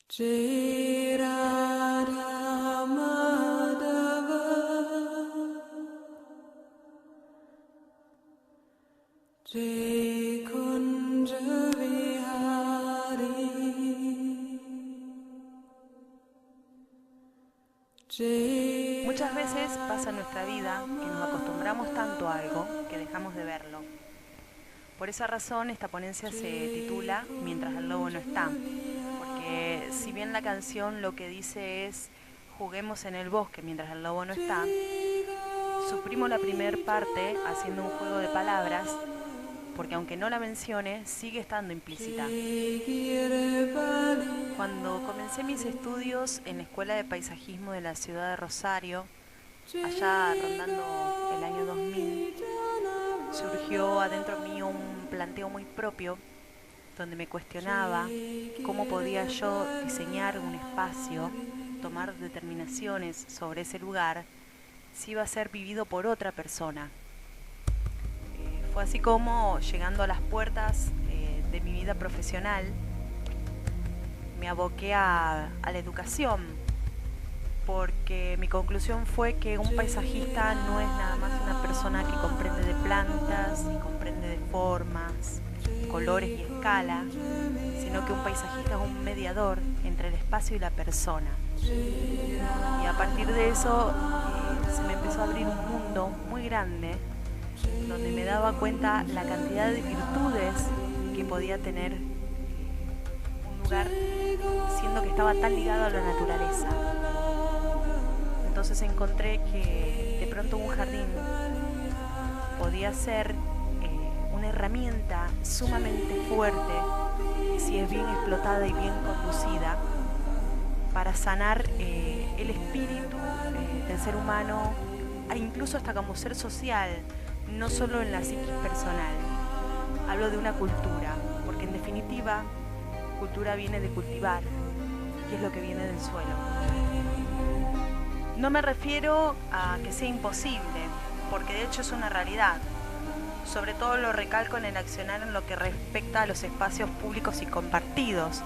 Jai Radha Madhava Jai Kunja Vihari Jai. Muchas veces pasa en nuestra vida que nos acostumbramos tanto a algo que dejamos de verlo. Por esa razón esta ponencia se titula Mientras el lobo no está, porque si bien la canción lo que dice es juguemos en el bosque mientras el lobo no está, suprimo la primer parte haciendo un juego de palabras, porque aunque no la mencione, sigue estando implícita. Cuando comencé mis estudios en la Escuela de Paisajismo de la ciudad de Rosario, allá rondando el año 2000, surgió adentro mío un planteo muy propio donde me cuestionaba cómo podía yo diseñar un espacio, tomar determinaciones sobre ese lugar si iba a ser vivido por otra persona. Fue así como, llegando a las puertas de mi vida profesional, me aboqué a la educación, porque mi conclusión fue que un paisajista no es nada más una persona que comprende de plantas y comprende de formas, colores y escala, sino que un paisajista es un mediador entre el espacio y la persona. Y a partir de eso se me empezó a abrir un mundo muy grande donde me daba cuenta la cantidad de virtudes que podía tener un lugar, siendo que estaba tan ligado a la naturaleza. Entonces encontré que de pronto un jardín podía ser una herramienta sumamente fuerte si es bien explotada y bien conducida para sanar el espíritu del ser humano, e incluso hasta como ser social, no solo en la psiquis personal. Hablo de una cultura, porque en definitiva cultura viene de cultivar y es lo que viene del suelo. No me refiero a que sea imposible, porque de hecho es una realidad. Sobre todo lo recalco en el accionar en lo que respecta a los espacios públicos y compartidos.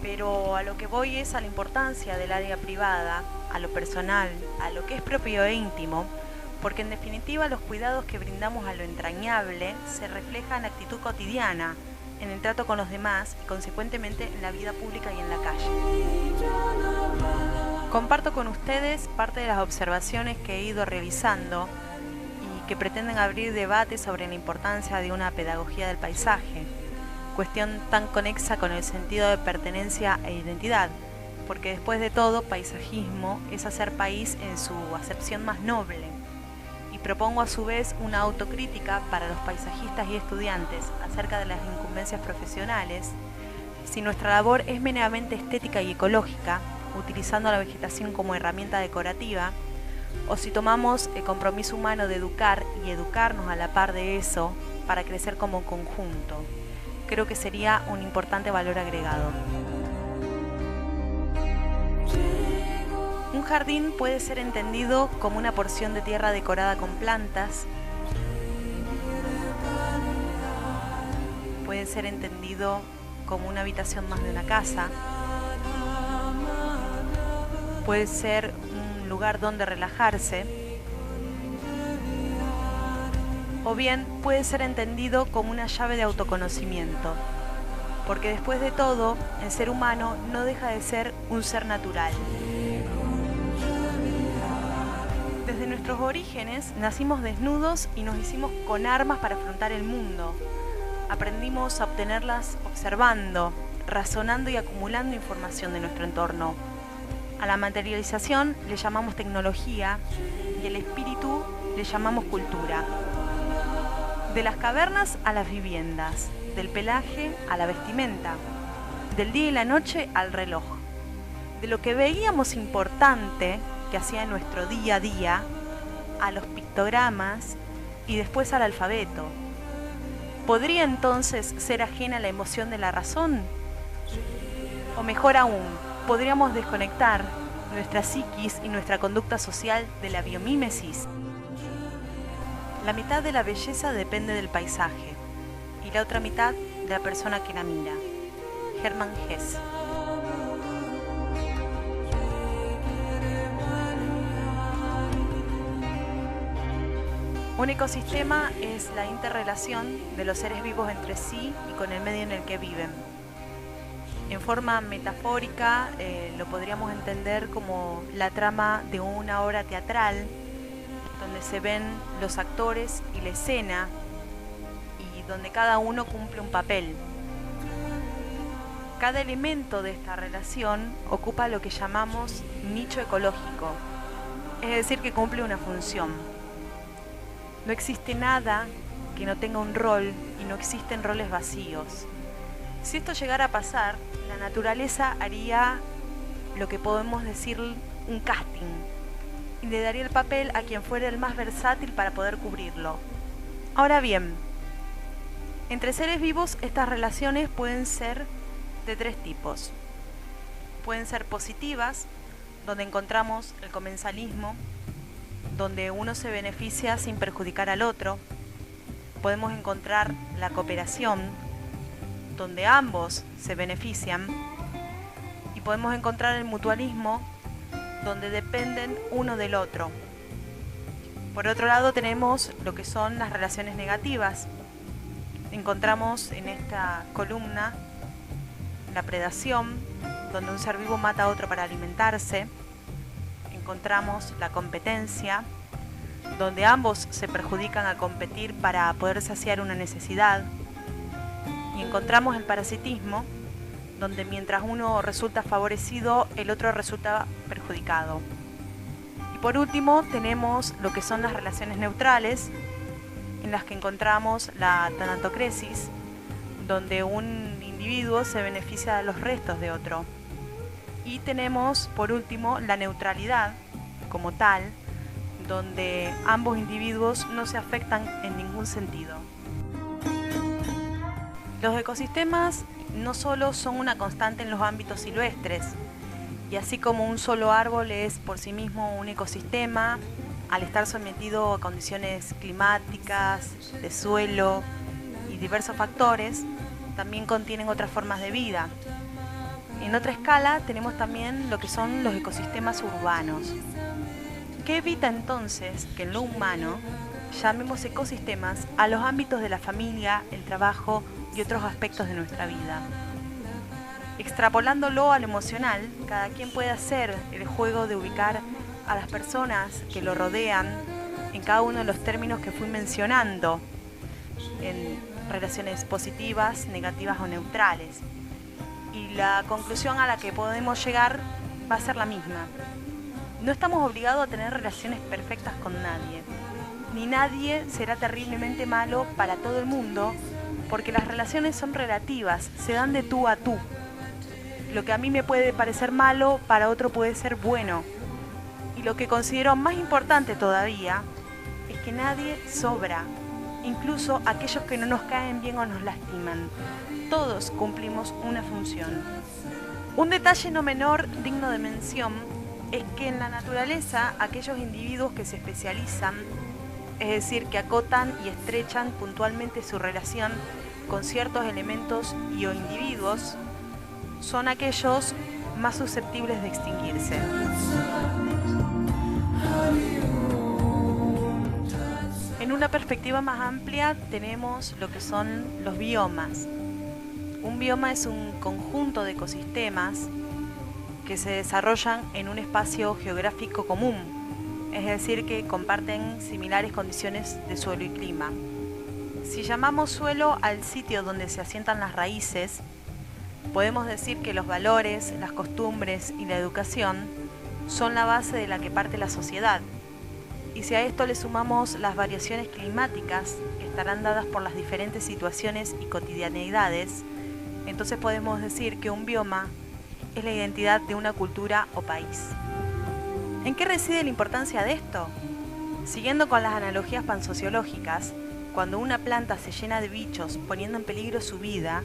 Pero a lo que voy es a la importancia del área privada, a lo personal, a lo que es propio e íntimo, porque en definitiva los cuidados que brindamos a lo entrañable se reflejan en la actitud cotidiana, en el trato con los demás y consecuentemente en la vida pública y en la calle. Comparto con ustedes parte de las observaciones que he ido realizando y que pretenden abrir debate sobre la importancia de una pedagogía del paisaje, cuestión tan conexa con el sentido de pertenencia e identidad, porque después de todo, paisajismo es hacer país en su acepción más noble. Y propongo a su vez una autocrítica para los paisajistas y estudiantes acerca de las incumbencias profesionales, si nuestra labor es meramente estética y ecológica, utilizando la vegetación como herramienta decorativa, o si tomamos el compromiso humano de educar y educarnos a la par de eso para crecer como conjunto. Creo que sería un importante valor agregado. Un jardín puede ser entendido como una porción de tierra decorada con plantas. Puede ser entendido como una habitación más de una casa. Puede ser un lugar donde relajarse. O bien puede ser entendido como una llave de autoconocimiento, porque después de todo, el ser humano no deja de ser un ser natural. Desde nuestros orígenes nacimos desnudos y nos hicimos con armas para afrontar el mundo. Aprendimos a obtenerlas observando, razonando y acumulando información de nuestro entorno. A la materialización le llamamos tecnología y al espíritu le llamamos cultura. De las cavernas a las viviendas, del pelaje a la vestimenta, del día y la noche al reloj. De lo que veíamos importante que hacía nuestro día a día, a los pictogramas y después al alfabeto. ¿Podría entonces ser ajena la emoción de la razón? O mejor aún, podríamos desconectar nuestra psiquis y nuestra conducta social de la biomímesis. La mitad de la belleza depende del paisaje y la otra mitad de la persona que la mira. Hermann Hesse. Un ecosistema es la interrelación de los seres vivos entre sí y con el medio en el que viven. En forma metafórica lo podríamos entender como la trama de una obra teatral donde se ven los actores y la escena y donde cada uno cumple un papel. Cada elemento de esta relación ocupa lo que llamamos nicho ecológico, es decir, que cumple una función. No existe nada que no tenga un rol y no existen roles vacíos. Si esto llegara a pasar, la naturaleza haría lo que podemos decir un casting y le daría el papel a quien fuera el más versátil para poder cubrirlo. Ahora bien, entre seres vivos estas relaciones pueden ser de tres tipos. Pueden ser positivas, donde encontramos el comensalismo, donde uno se beneficia sin perjudicar al otro. Podemos encontrar la cooperación, donde ambos se benefician. Y podemos encontrar el mutualismo, donde dependen uno del otro. Por otro lado tenemos lo que son las relaciones negativas. Encontramos en esta columna la predación, donde un ser vivo mata a otro para alimentarse. Encontramos la competencia, donde ambos se perjudican al competir para poder saciar una necesidad. Y encontramos el parasitismo, donde mientras uno resulta favorecido, el otro resulta perjudicado. Y por último tenemos lo que son las relaciones neutrales, en las que encontramos la tanatocresis, donde un individuo se beneficia de los restos de otro. Y tenemos por último la neutralidad como tal, donde ambos individuos no se afectan en ningún sentido. Los ecosistemas no solo son una constante en los ámbitos silvestres, y así como un solo árbol es por sí mismo un ecosistema, al estar sometido a condiciones climáticas, de suelo y diversos factores, también contienen otras formas de vida. En otra escala tenemos también lo que son los ecosistemas urbanos. ¿Qué evita entonces que en lo humano llamemos ecosistemas a los ámbitos de la familia, el trabajo y otros aspectos de nuestra vida? Extrapolándolo a lo emocional, cada quien puede hacer el juego de ubicar a las personas que lo rodean en cada uno de los términos que fui mencionando, en relaciones positivas, negativas o neutrales. Y la conclusión a la que podemos llegar va a ser la misma. No estamos obligados a tener relaciones perfectas con nadie, ni nadie será terriblemente malo para todo el mundo, porque las relaciones son relativas, se dan de tú a tú. Lo que a mí me puede parecer malo, para otro puede ser bueno. Y lo que considero más importante todavía es que nadie sobra, incluso aquellos que no nos caen bien o nos lastiman. Todos cumplimos una función. Un detalle no menor, digno de mención, es que en la naturaleza aquellos individuos que se especializan, es decir, que acotan y estrechan puntualmente su relación con ciertos elementos y o individuos, son aquellos más susceptibles de extinguirse. En una perspectiva más amplia tenemos lo que son los biomas. Un bioma es un conjunto de ecosistemas que se desarrollan en un espacio geográfico común, es decir, que comparten similares condiciones de suelo y clima. Si llamamos suelo al sitio donde se asientan las raíces, podemos decir que los valores, las costumbres y la educación son la base de la que parte la sociedad. Y si a esto le sumamos las variaciones climáticas que estarán dadas por las diferentes situaciones y cotidianeidades, entonces podemos decir que un bioma es la identidad de una cultura o país. ¿En qué reside la importancia de esto? Siguiendo con las analogías pansociológicas, cuando una planta se llena de bichos poniendo en peligro su vida,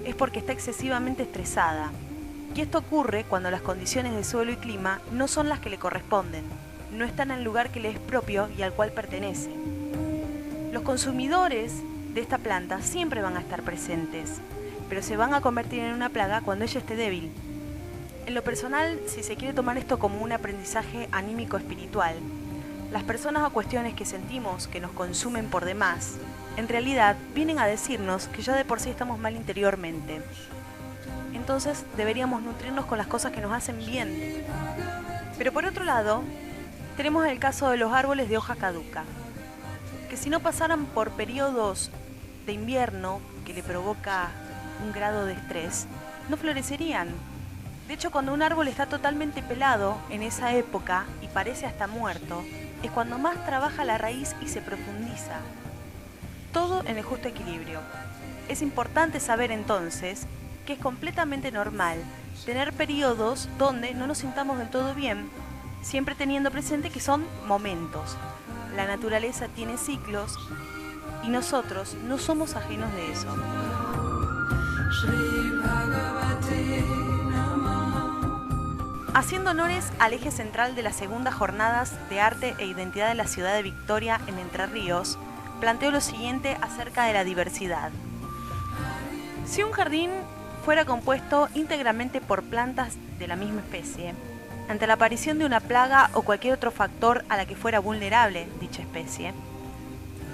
es porque está excesivamente estresada. Y esto ocurre cuando las condiciones de suelo y clima no son las que le corresponden, no están en el lugar que le es propio y al cual pertenece. Los consumidores de esta planta siempre van a estar presentes, pero se van a convertir en una plaga cuando ella esté débil. En lo personal, si se quiere tomar esto como un aprendizaje anímico espiritual, Las personas o cuestiones que sentimos que nos consumen por demás, en realidad vienen a decirnos que ya de por sí estamos mal interiormente. Entonces deberíamos nutrirnos con las cosas que nos hacen bien. Pero por otro lado, tenemos el caso de los árboles de hoja caduca, que si no pasaran por periodos de invierno que le provoca un grado de estrés, no florecerían. De hecho, cuando un árbol está totalmente pelado en esa época y parece hasta muerto, es cuando más trabaja la raíz y se profundiza. Todo en el justo equilibrio. Es importante saber entonces que es completamente normal tener periodos donde no nos sintamos del todo bien, siempre teniendo presente que son momentos. La naturaleza tiene ciclos y nosotros no somos ajenos de eso. Haciendo honores al eje central de las segundas jornadas de arte e identidad de la ciudad de Victoria en Entre Ríos, planteo lo siguiente acerca de la diversidad. Si un jardín fuera compuesto íntegramente por plantas de la misma especie, ante la aparición de una plaga o cualquier otro factor a la que fuera vulnerable dicha especie,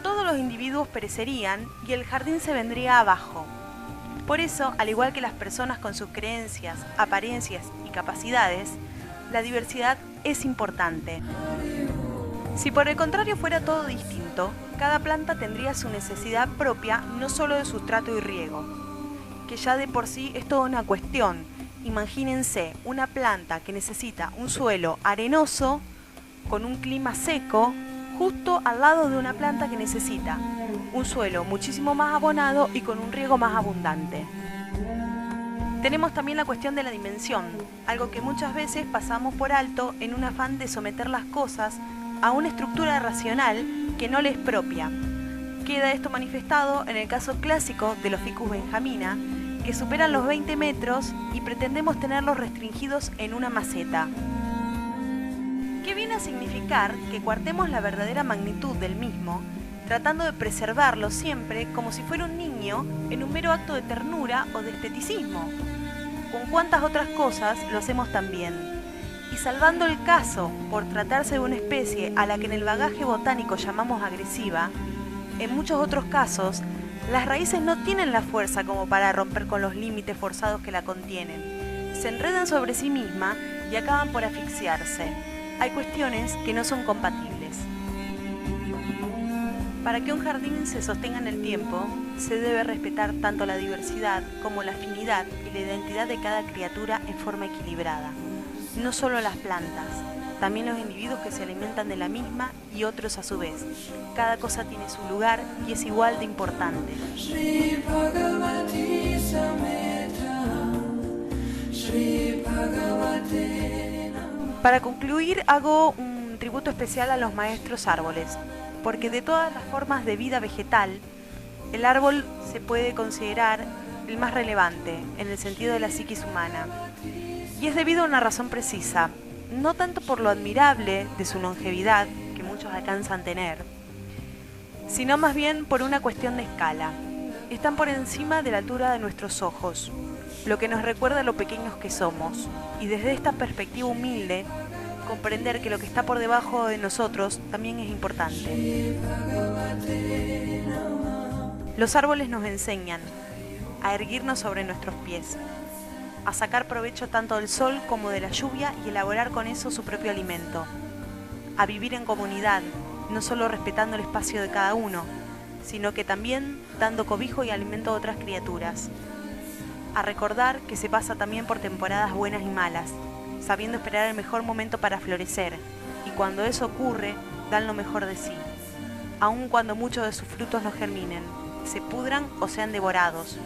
todos los individuos perecerían y el jardín se vendría abajo. Por eso, al igual que las personas con sus creencias, apariencias y capacidades, la diversidad es importante. Si por el contrario fuera todo distinto, cada planta tendría su necesidad propia, no solo de sustrato y riego, que ya de por sí es toda una cuestión. Imagínense una planta que necesita un suelo arenoso, con un clima seco, justo al lado de una planta que necesita un suelo muchísimo más abonado y con un riego más abundante. Tenemos también la cuestión de la dimensión, algo que muchas veces pasamos por alto en un afán de someter las cosas a una estructura racional que no les es propia. Queda esto manifestado en el caso clásico de los ficus benjamina, que superan los 20 metros y pretendemos tenerlos restringidos en una maceta. ¿Qué viene a significar? Que cuartemos la verdadera magnitud del mismo, tratando de preservarlo siempre como si fuera un niño en un mero acto de ternura o de esteticismo. Con cuántas otras cosas lo hacemos también. Y salvando el caso por tratarse de una especie a la que en el bagaje botánico llamamos agresiva, en muchos otros casos, las raíces no tienen la fuerza como para romper con los límites forzados que la contienen. Se enredan sobre sí misma y acaban por asfixiarse. Hay cuestiones que no son compatibles. Para que un jardín se sostenga en el tiempo, se debe respetar tanto la diversidad como la afinidad y la identidad de cada criatura en forma equilibrada. No solo las plantas, también los individuos que se alimentan de la misma y otros a su vez. Cada cosa tiene su lugar y es igual de importante. Para concluir, hago un tributo especial a los maestros árboles, porque de todas las formas de vida vegetal, el árbol se puede considerar el más relevante en el sentido de la psiquis humana. Y es debido a una razón precisa, no tanto por lo admirable de su longevidad, que muchos alcanzan a tener, sino más bien por una cuestión de escala. Están por encima de la altura de nuestros ojos, lo que nos recuerda lo pequeños que somos, y desde esta perspectiva humilde, comprender que lo que está por debajo de nosotros también es importante. Los árboles nos enseñan a erguirnos sobre nuestros pies, a sacar provecho tanto del sol como de la lluvia y elaborar con eso su propio alimento, a vivir en comunidad, no solo respetando el espacio de cada uno, sino que también dando cobijo y alimento a otras criaturas, a recordar que se pasa también por temporadas buenas y malas, sabiendo esperar el mejor momento para florecer, y cuando eso ocurre, dan lo mejor de sí, aun cuando muchos de sus frutos no germinen, se pudran o sean devorados,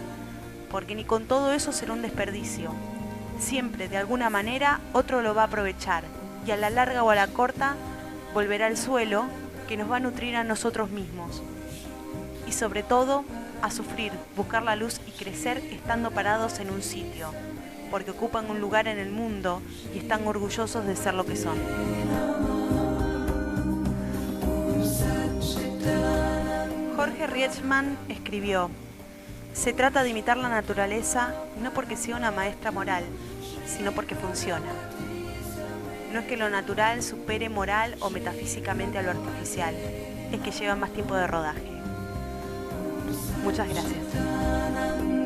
porque ni con todo eso será un desperdicio. Siempre, de alguna manera, otro lo va a aprovechar, y a la larga o a la corta, volverá al suelo que nos va a nutrir a nosotros mismos. Y sobre todo, a sufrir, buscar la luz y crecer estando parados en un sitio, porque ocupan un lugar en el mundo y están orgullosos de ser lo que son. Jorge Rietzmann escribió: se trata de imitar la naturaleza no porque sea una maestra moral, sino porque funciona. No es que lo natural supere moral o metafísicamente a lo artificial, es que lleva más tiempo de rodaje. Muchas gracias.